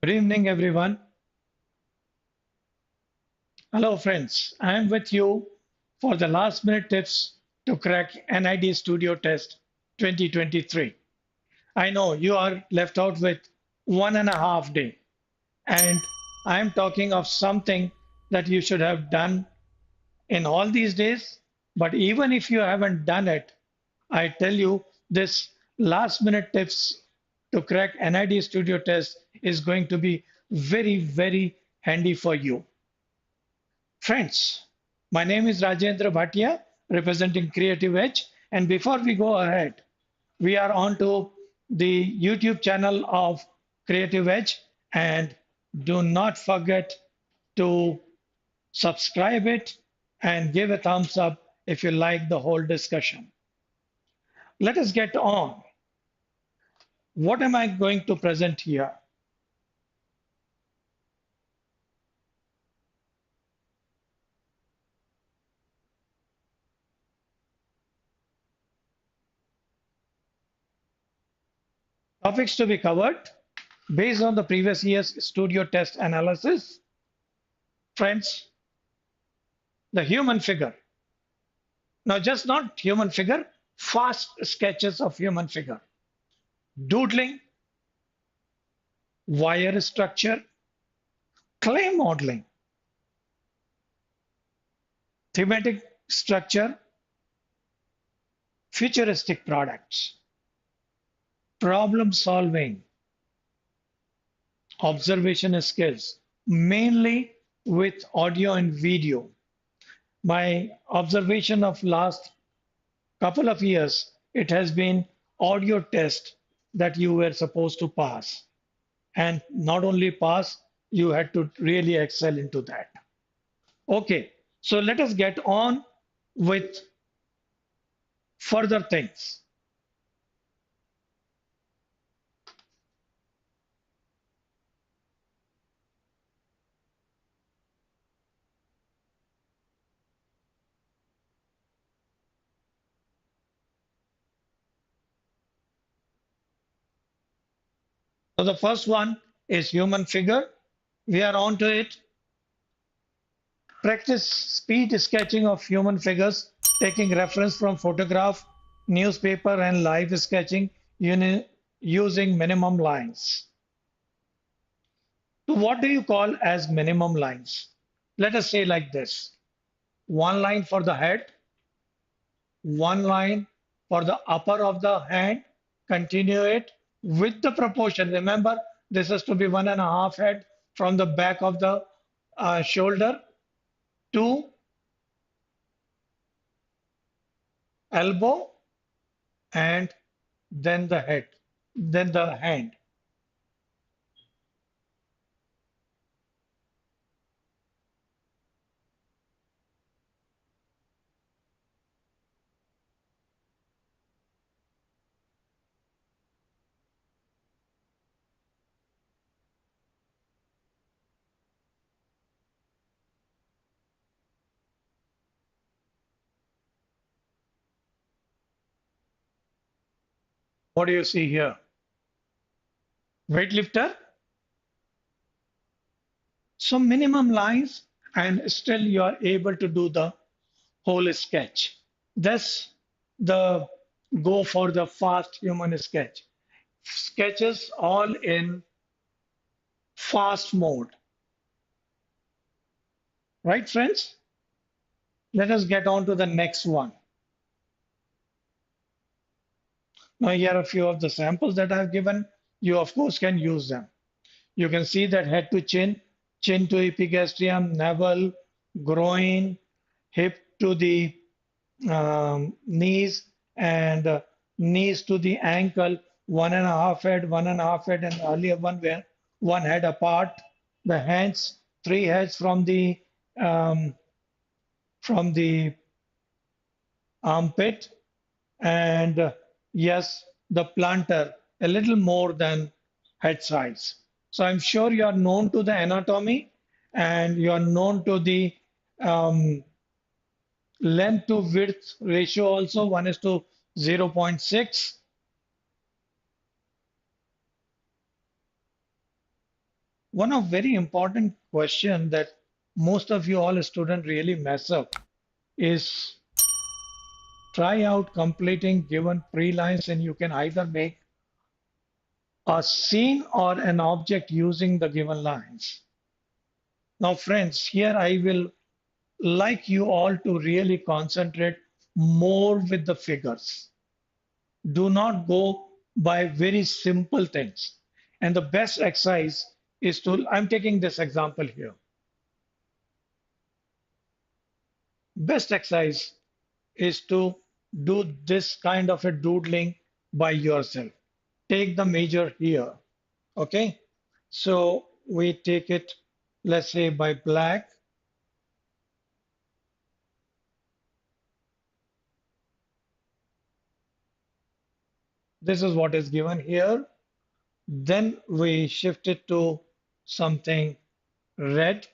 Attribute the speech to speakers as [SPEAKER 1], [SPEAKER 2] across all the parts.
[SPEAKER 1] Good evening, everyone. Hello, friends. I am with you for the last minute tips to crack NID Studio Test 2023. I know you are left out with 1.5 days, and I am talking of something that you should have done in all these days. But even if you haven't done it, I tell you this last minute tips to crack NID Studio Test is going to be very, very handy for you. Friends, my name is Rajendra Bhatia, representing Creative Edge. And before we go ahead, we are on to the YouTube channel of Creative Edge. And do not forget to subscribe it and give a thumbs up if you like the whole discussion. Let us get on. What am I going to present here? Topics to be covered based on the previous year's studio test analysis. Friends, the human figure. Now, just not human figure, fast sketches of human figure. Doodling, wire structure, clay modeling, thematic structure, futuristic products, problem solving, observation skills, mainly with audio and video. My observation of last couple of years, it has been audio test that you were supposed to pass. And not only pass, you had to really excel into that. Okay, so let us get on with further things. So the first one is human figure. We are on to it. Practice speed sketching of human figures, taking reference from photograph, newspaper, and live sketching using minimum lines. So what do you call as minimum lines? Let us say like this. One line for the head, one line for the upper of the hand, continue it with the proportion. Remember, this has to be 1.5 head from the back of the shoulder to elbow and then the head, then the hand. What do you see here? Weightlifter. So minimum lines and still you are able to do the whole sketch. Thus, the go for the fast human sketch. Sketches all in fast mode. Right, friends? Let us get on to the next one. Now, here are a few of the samples that I've given. You, of course, can use them. You can see that head to chin, chin to epigastrium, navel, groin, hip to the knees, and knees to the ankle, 1.5 head, 1.5 head, and earlier one where one head apart. The hands, 3 heads um, from the armpit, and yes, the plantar a little more than head size. So I'm sure you are known to the anatomy and you are known to the um, length to width ratio also 1 is to 0.6. One of very important question that most of you all students really mess up is try out completing given pre-lines and you can either make a scene or an object using the given lines. Now, friends, here I will like you all to really concentrate more with the figures. Do not go by very simple things. And the best exercise is to, I'm taking this example here. Best exercise is to do this kind of a doodling by yourself. Take the measure here. Okay. So we take it, let's say by black. This is what is given here. Then we shift it to something red.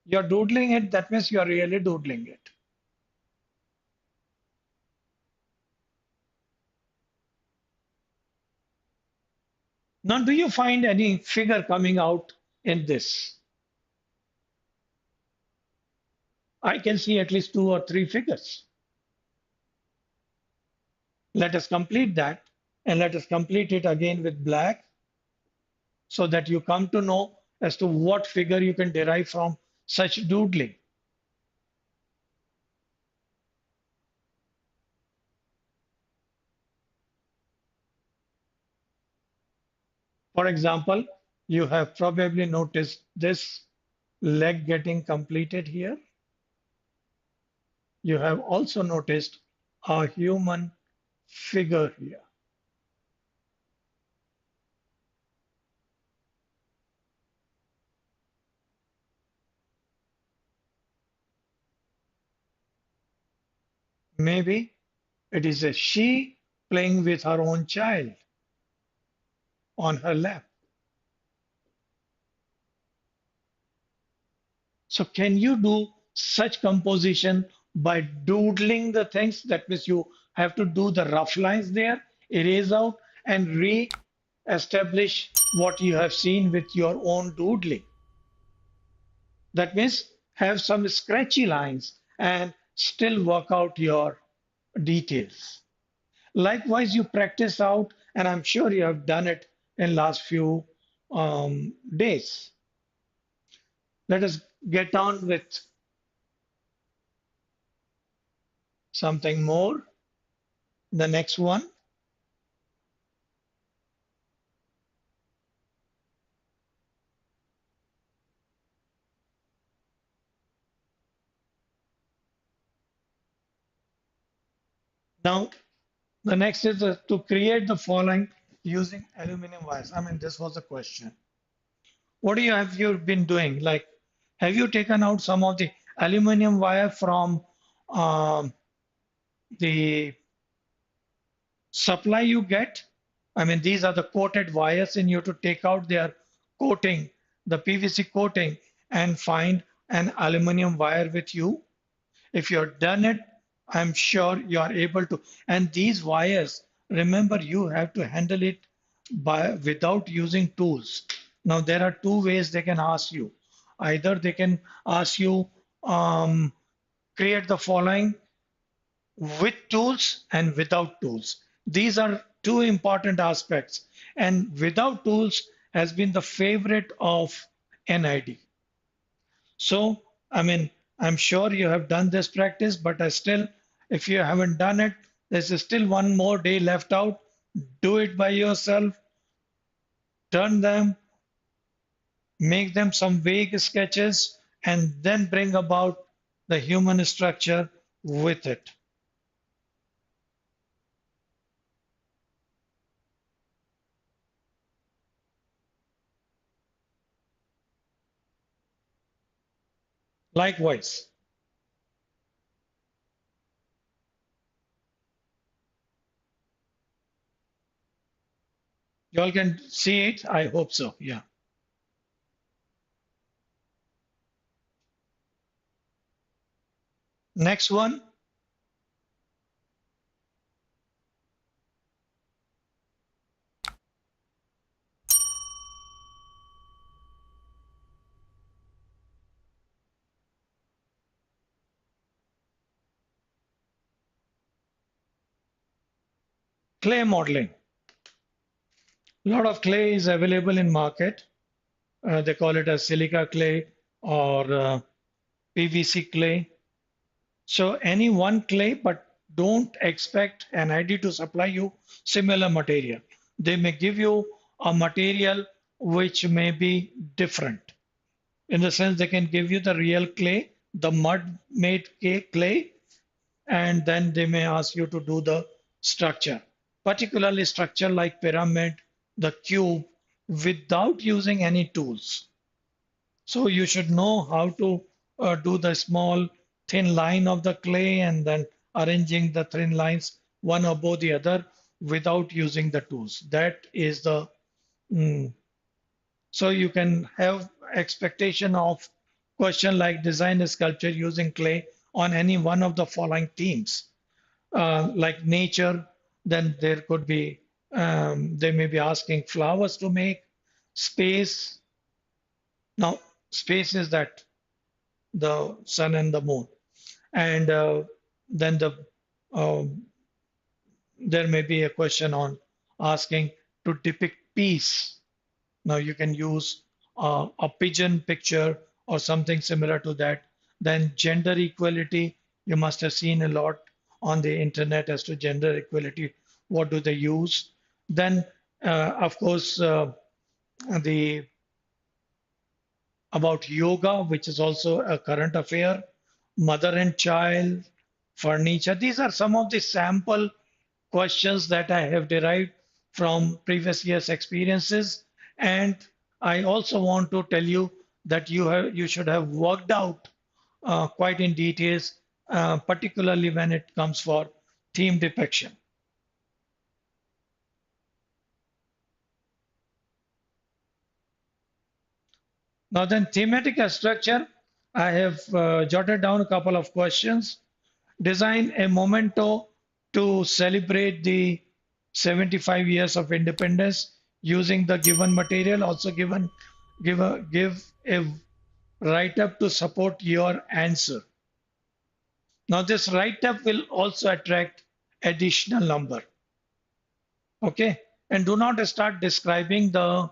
[SPEAKER 1] You're doodling it, that means you're really doodling it. Now, do you find any figure coming out in this? I can see at least two or three figures. Let us complete that and let us complete it again with black so that you come to know as to what figure you can derive from such doodling. For example, you have probably noticed this leg getting completed here. You have also noticed a human figure here. Maybe it is a she playing with her own child on her lap. So can you do such composition by doodling the things? That means you have to do the rough lines there, erase out, and re-establish what you have seen with your own doodling. That means have some scratchy lines and still work out your details. Likewise, you practice out, and I'm sure you have done it in last few days. Let us get on with something more. The next one. Now, the next is to create the following using aluminum wires. I mean, this was a question. What have you been doing? Like, have you taken out some of the aluminum wire from um, the supply you get? I mean, these are the coated wires, and you have to take out their coating, the PVC coating, and find an aluminum wire with you. If you've done it, I'm sure you are able to. And these wires, remember, you have to handle it by without using tools. Now, there are two ways they can ask you. Either they can ask you create the following with tools and without tools. These are two important aspects. And without tools has been the favorite of NID. So, I mean, I'm sure you have done this practice, but I still, if you haven't done it, there's still one more day left out. Do it by yourself, turn them, make them some vague sketches, and then bring about the human structure with it. Likewise, you all can see it. I hope so. Yeah. Next one. Clay modeling. A lot of clay is available in market. They call it as silica clay or PVC clay. So any one clay, but don't expect NID to supply you similar material. They may give you a material which may be different. In the sense they can give you the real clay, the mud made clay, and then they may ask you to do the structure, particularly structure like pyramid, the cube, without using any tools. So you should know how to do the small thin line of the clay and then arranging the thin lines one above the other without using the tools. That is the mm, so you can have expectation of question like design a sculpture using clay on any one of the following themes, like nature. Then there could be they may be asking flowers to make space. Now space is that the sun and the moon, and then um, there may be a question on asking to depict peace. Now you can use a pigeon picture or something similar to that. Then gender equality, you must have seen a lot on the internet as to gender equality. What do they use? Then, of course, the about yoga, which is also a current affair, mother and child, furniture. These are some of the sample questions that I have derived from previous year's experiences. And I also want to tell you that you should have worked out quite in details, particularly when it comes for theme depiction. Now then, thematic structure, I have jotted down a couple of questions. Design a memento to celebrate the 75 years of independence using the given material. Also give a write up to support your answer. Now this write up will also attract additional number. Okay, and do not start describing the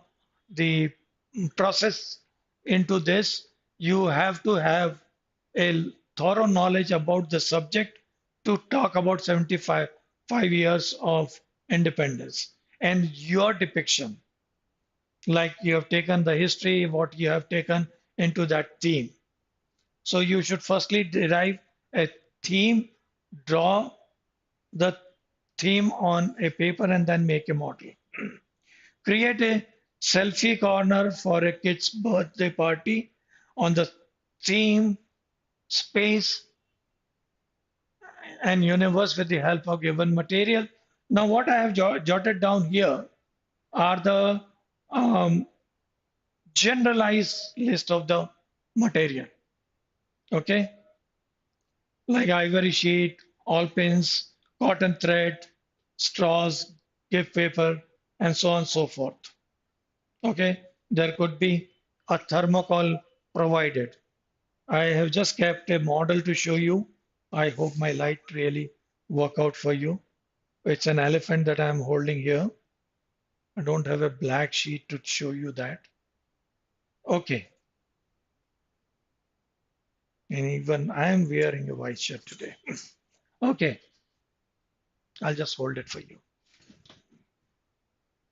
[SPEAKER 1] process into this. You have to have a thorough knowledge about the subject to talk about 75 years of independence and your depiction, like you have taken the history, what you have taken into that theme. So you should firstly derive a theme, draw the theme on a paper, and then make a model. Create a selfie corner for a kid's birthday party on the theme, space, and universe with the help of given material. Now, what I have jotted down here are the um, generalized list of the material. Okay, like ivory sheet, all pins, cotton thread, straws, gift paper, and so on and so forth. Okay, there could be a thermocol provided. I have just kept a model to show you. I hope my light really work out for you. It's an elephant that I'm holding here. I don't have a black sheet to show you that. Okay, and even I am wearing a white shirt today. Okay, I'll just hold it for you.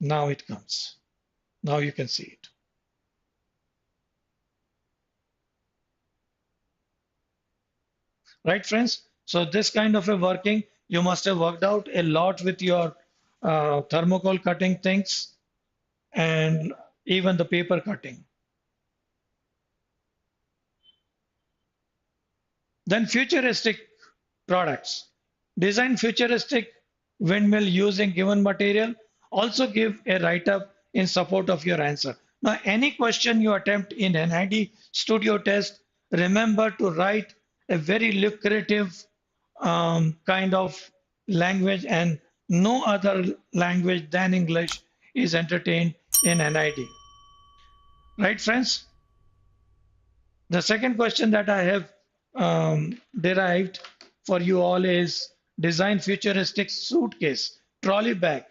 [SPEAKER 1] Now it comes. Now you can see it. Right, friends? So this kind of a working, you must have worked out a lot with your thermocol cutting things and even the paper cutting. Then futuristic products. Design futuristic windmill using given material. Also give a write-up in support of your answer. Now, any question you attempt in NID Studio Test, remember to write a very lucrative kind of language, and no other language than English is entertained in NID. Right, friends? The second question that I have derived for you all is design futuristic suitcase trolley bag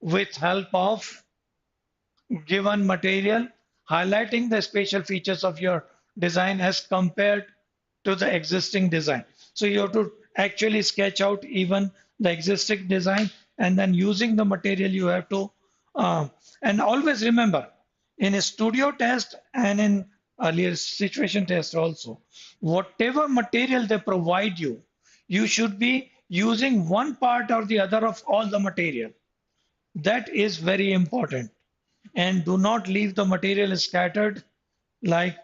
[SPEAKER 1] with help of given material, highlighting the special features of your design as compared to the existing design. So you have to actually sketch out even the existing design, and then using the material you have to, uh, and always remember in a studio test and in earlier situation test also, whatever material they provide you, you should be using one part or the other of all the material. That is very important. And do not leave the material scattered like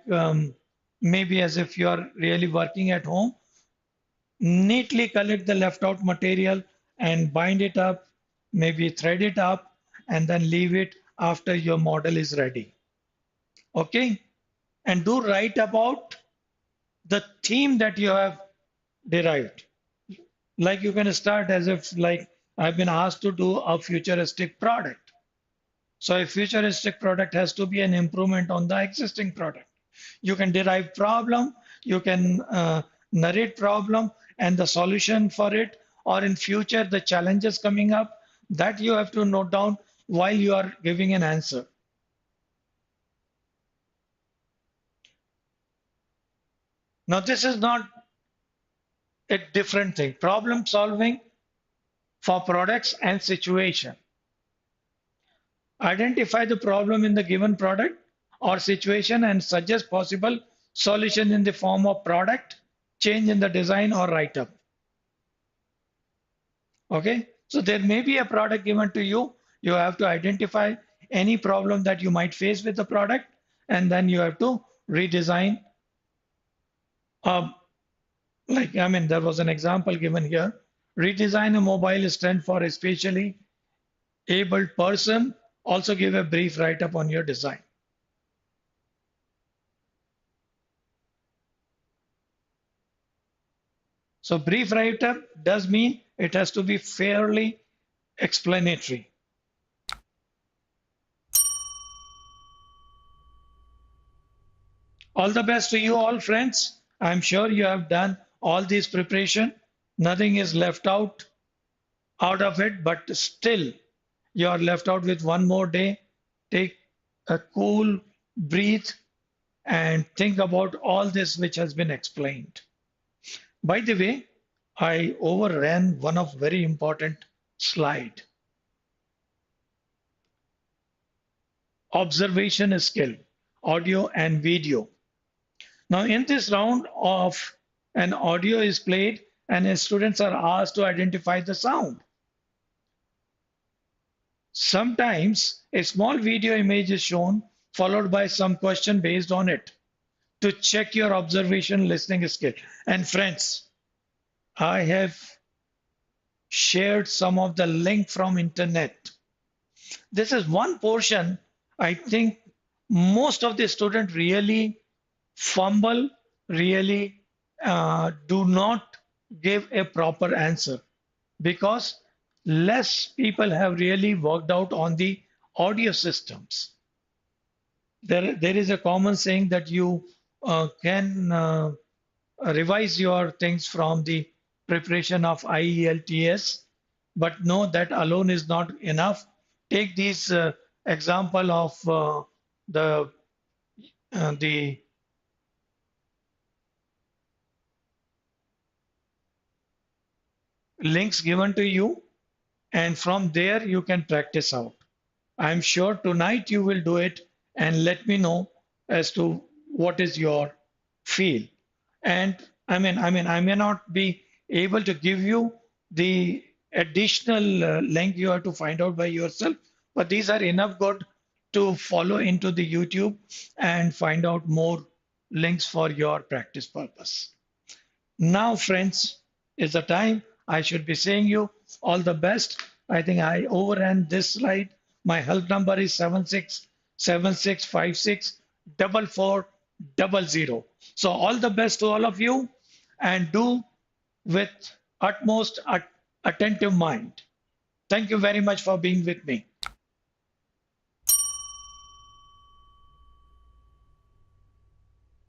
[SPEAKER 1] maybe as if you are really working at home. Neatly collect the left out material and bind it up, maybe thread it up, and then leave it after your model is ready. Okay? And do write about the theme that you have derived. Like you can start as if like I've been asked to do a futuristic product. So a futuristic product has to be an improvement on the existing product. You can derive problem, you can narrate problem and the solution for it, or in future the challenges coming up that you have to note down while you are giving an answer. Now this is not a different thing. Problem solving for products and situation. Identify the problem in the given product or situation and suggest possible solution in the form of product, change in the design or write-up. Okay, so there may be a product given to you. You have to identify any problem that you might face with the product, and then you have to redesign. Uh, like, I mean, there was an example given here. Redesign a mobile stand for a specially abled person. Also give a brief write-up on your design. So brief write-up does mean it has to be fairly explanatory. All the best to you all, friends. I'm sure you have done all this preparation. Nothing is left out of it, but still you are left out with one more day. Take a cool breathe and think about all this which has been explained. By the way, I overran one of very important slide. Observation skill, audio and video. Now in this round of an audio is played and students are asked to identify the sound. Sometimes a small video image is shown followed by some question based on it to check your observation listening skill. And friends, I have shared some of the link from internet. This is one portion I think most of the students really fumble, really do not give a proper answer because less people have really worked out on the audio systems. There is a common saying that you can revise your things from the preparation of IELTS, but no, that alone is not enough. Take this example of the the links given to you, and from there you can practice out. I'm sure tonight you will do it and let me know as to what is your feel. And I may not be able to give you the additional link you have to find out by yourself, but these are enough good to follow into the YouTube and find out more links for your practice purpose. Now, friends, is the time I should be saying you all the best. I think I overran this slide. My help number is 7676564400. So all the best to all of you and do with utmost attentive mind. Thank you very much for being with me.